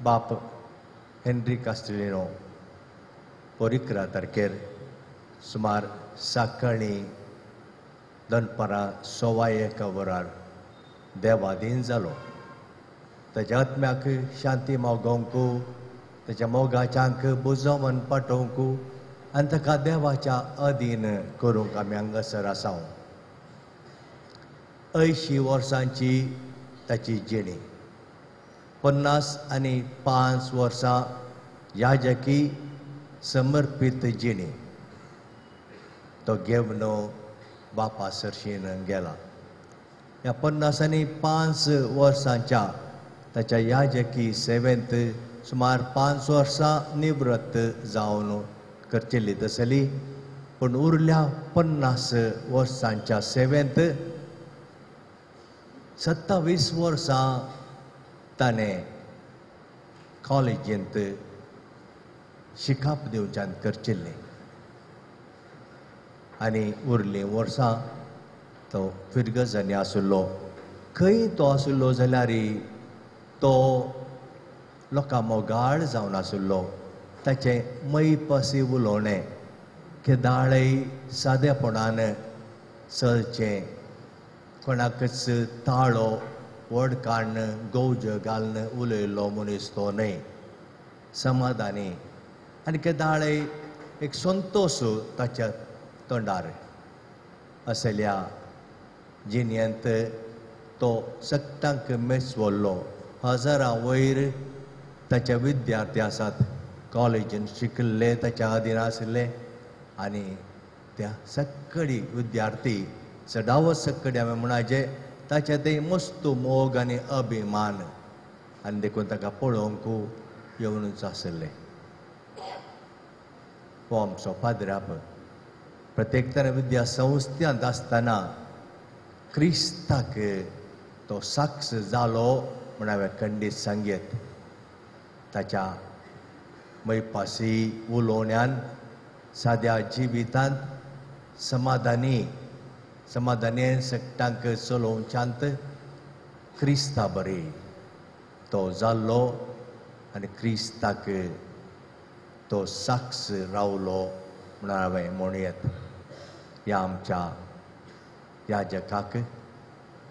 बाप हेनरी कास्टेलिनो पोरिकरा तारखेर सुमार सकाळी दनपारां 1:15 वरार देवाधीन जालो. ताच्या आत्म्याक शांती मागोवंकू, ताच्या मोगाच्यांक बुजोवन पाठोवंकू आनी ताका देवाच्या अधीन करूंक आमी हांगासर आसाव. 80 वर्सांची ताची जिणी, 55 वर्सां याजकी समर्पीत जिणी. तो घेवन बापा सरशीन गेला. ह्या 55 वर्सांच्या ताच्या याजकी सेवेंत सुमार 5 वर्सां निवृत्त जावन करचेली आसली, पूण उरल्या 50 वर्सांच्या सेवेंत 27 वर्सां ताणें कॉलेजींत शिकाप दिवच्यान करचिल्लें आनी उरलीं वर्सां तो फिरगजांनी आसलो. खंय तो आसलो जाल्यार तो लोकां मोगाळ जावन आसलो. ताचें मैपासी उलोवणें केदाळय सादेपणान चलचें, कोणाकच ताळो व्हड काडन गौज घालन उलयलो मनीस तो न्हय. समाधानी आनी केदाळय एक संतोश ताच्या तोंडार असल्या जिणेंत तो सक्तांक मेसवल्लो. 1000 वयर ताचे विद्यार्थी आसात. कॉलेजीन शिकले ताच्या अधीन आसले आनी त्या सक्कडी विद्यार्थी चडावत सक्कडी हांवें म्हणाजे ताचे ते मस्त मोग आनी अभिमान आनी देखून ताका पळोवंक येवनूच आसले. हो आमचो पाद्राप प्रत्येक तरे विद्या संस्थांत आसतना क्रिस्ताक तो साक्ष जालो म्हण हांवें खंडीत सांगीत. ताच्या मैपासी उलोवण्यान, साद्या जिवितांत समाधानी सक्तांक चलोवच्यांत क्रिस्ता बरी तो जाल्लो आनी क्रिस्ताक तो साक्ष रावलो म्हण हांवें म्हणयत. ह्या आमच्या याजकाक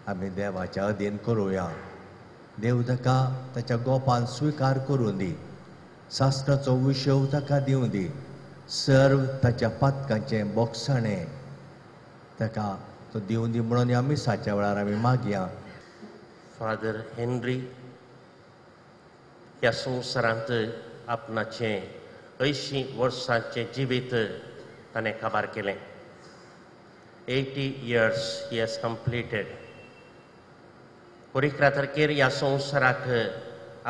आमी देवाच्या अधीन करुया. देव ताका ताच्या गोपान स्विकार करूं दी. शास्त्राचो विशव ताका दिवं दी. सर्व ताच्या पातकांचें बोगसाणें ताका तो दिवं दी म्हणून ह्या मिसाच्या वेळार आमी मागया. फादर हेनरी ह्या संवसारांत आपणाचें 80 वर्सांचें जिवीत ताणें काबार केलें. 80 years he has completed. पोरिकरा तारखेर ह्या संवसाराक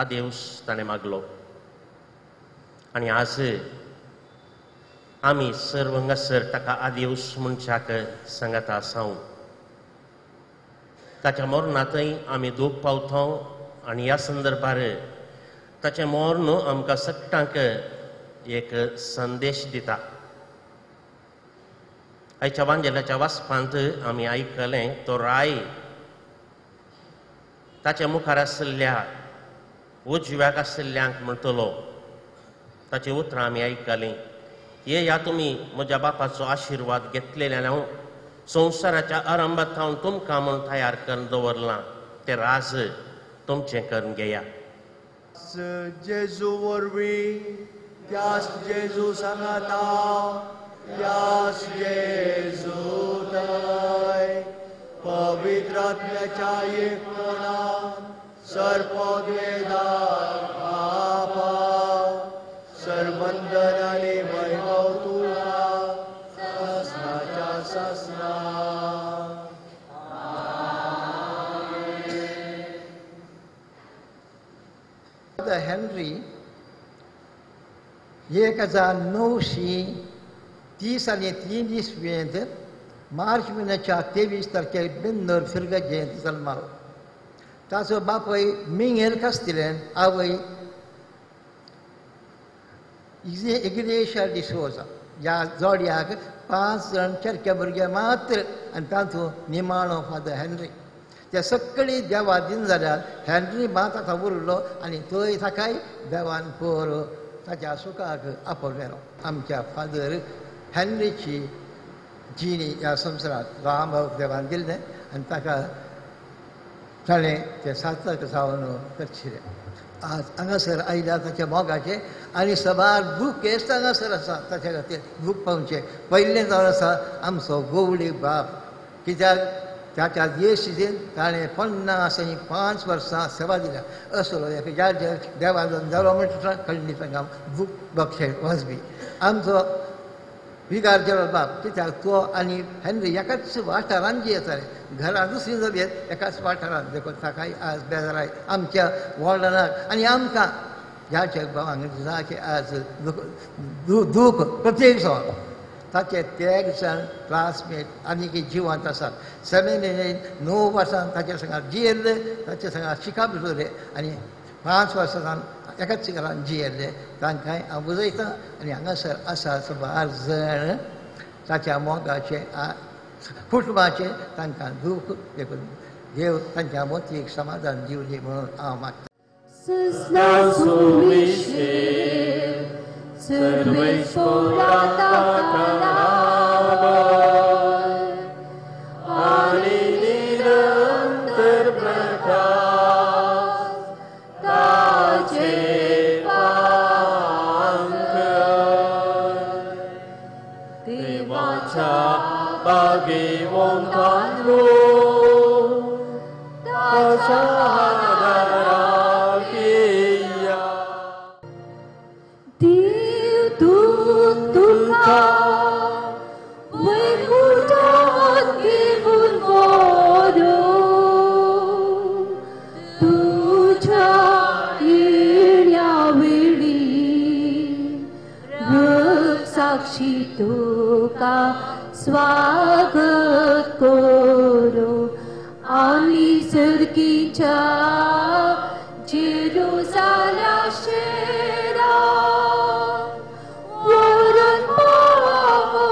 आदेवस ताणें मागलो आनी आज आमी सर्व हांगासर ताका आदेवस मनशाक सांगता आसाव. ताच्या मरणांतय आमी दूख पावतांव आनी ह्या संदर्भार ताचें मरण आमकां सगळ्यांक एक संदेश दिता. आयच्या वांजेलाच्या वाचपांत आमी आयकलें तो राय ताच्या मुखार आशिल्ल्या उजव्याक आशिल्ल्यांक म्हणटलो. ताची उतरां आमी आयकलीं. या तुमी म्हज्या बापाचो आशिर्वाद घेतलेल्यान हांव संवसाराच्या आरंभात हांव तुमकां म्हूण तयार करून दवरलां. तें राज तुमचें करून घेया. जेजू वरवीं त्यास जेजू सांगाता, त्यास जेजू थंय पवित्र आत्म्याच्या एकपणान सर्पोद्वेदार बापा सर्वंदन आनी वैभव तुका ससनाच्या ससना. हेनरी 1930 आनी 3 इसवेंत मार्च म्हयन्याच्या 23 तारखेक बिंदर फिरगत जयंती जल्मालो. ताचो बापूय मिंगेल कास्तिलेन, आवय इग्नेशिया डिसोजा. ह्या जोड्याक 5 जाण चरक्या भुरगे मात्र आनी तातूंत निमाणो फादर हेनरी. ते सगळी देवा दिन जाल्यार हेनरी मात आतां उरलो आनी थंय ताकाय देवान पोर ताच्या सुखाक आपयलो. आमच्या फादर हेनरीची जिणी ह्या संवसारांत रामभाव देवान दिल्लें आनी ताका ताणें तें सार्थक जावन करशिल्लें. आज हांगासर आयल्या ताच्या मोगाचें आनी सबार दूख केस्त हांगासर आसा ताचे खातीर दूख पावचें. पयलें जावन आसा आमचो गवळी बाप, कित्याक ताच्या येशीन ताणें 55 वर्सां सेवा दिल्या. असलो एक ज्या देवान जालो म्हणटा कळ्ळी तांकां दूख बक्षे वचपी आमचो विगार जेलो बाप, कित्याक तो आनी हेनरी एकाच वाठारांत जियेताले, घरां दुसरी जबेत एकाच वाठारांत, देखून ताकाय आज बेजाराय आमच्या वॉर्डनाक आनी आमकां ह्याचे भावांक जाचे आज दूख प्रत्येक जावन. ताचे तेग जाण क्लासमेट आनी जिवंत आसात. 9 वर्सां ताचे सांगात जियेल्ले, ताचे सांगात शिका भितरले आनी 5 वर्सां एकाच घरान जियेल्ले. तांकांय हांव बुजयतां आनी हांगासर आसा सुमार जण ताच्या मोगाचे कुटुंबाचे तांकां दूख देखून देव तांच्या मोतीक समाधान दिवचें म्हणून हांव मागतां. तुका स्वागत करो आनी सर्गीच्या जेरुसाला शेरा वरण पावो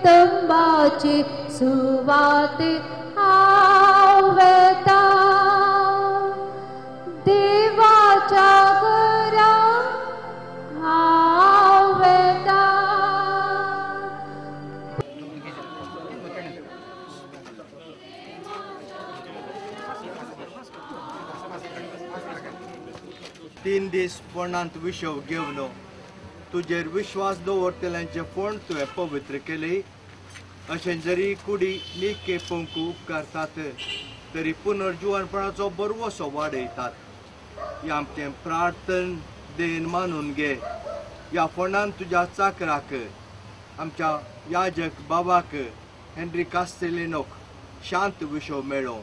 तंबाचे सुवाते आवता देवाच्या तीन दीस फोंडांत विशव घेवन तुजेर विश्वास दवरतल्यांचे फोंड तुवें पवित्र केले. अशें जरी कुडी निके पंकू उपकारतात तरी पुनर्जुवानपणाचो बरवसो वाडयतात. हे आमचें प्रार्थन देन मानून घे. ह्या फोंडांत तुज्या चाकराक आमच्या याजक बाबाक हेनरी कास्तेलिनोक शांत विशव मेळ्ळो.